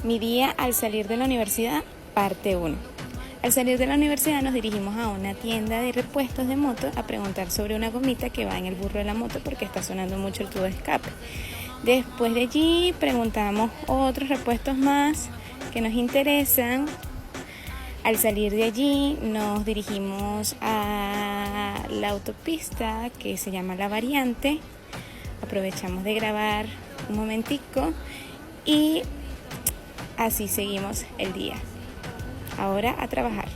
Mi día al salir de la universidad, parte 1. Al salir de la universidad nos dirigimos a una tienda de repuestos de moto a preguntar sobre una gomita que va en el burro de la moto porque está sonando mucho el tubo de escape. Después de allí preguntamos otros repuestos más que nos interesan. Al salir de allí nos dirigimos a la autopista que se llama La Variante. Aprovechamos de grabar un momentico y así seguimos el día. Ahora a trabajar.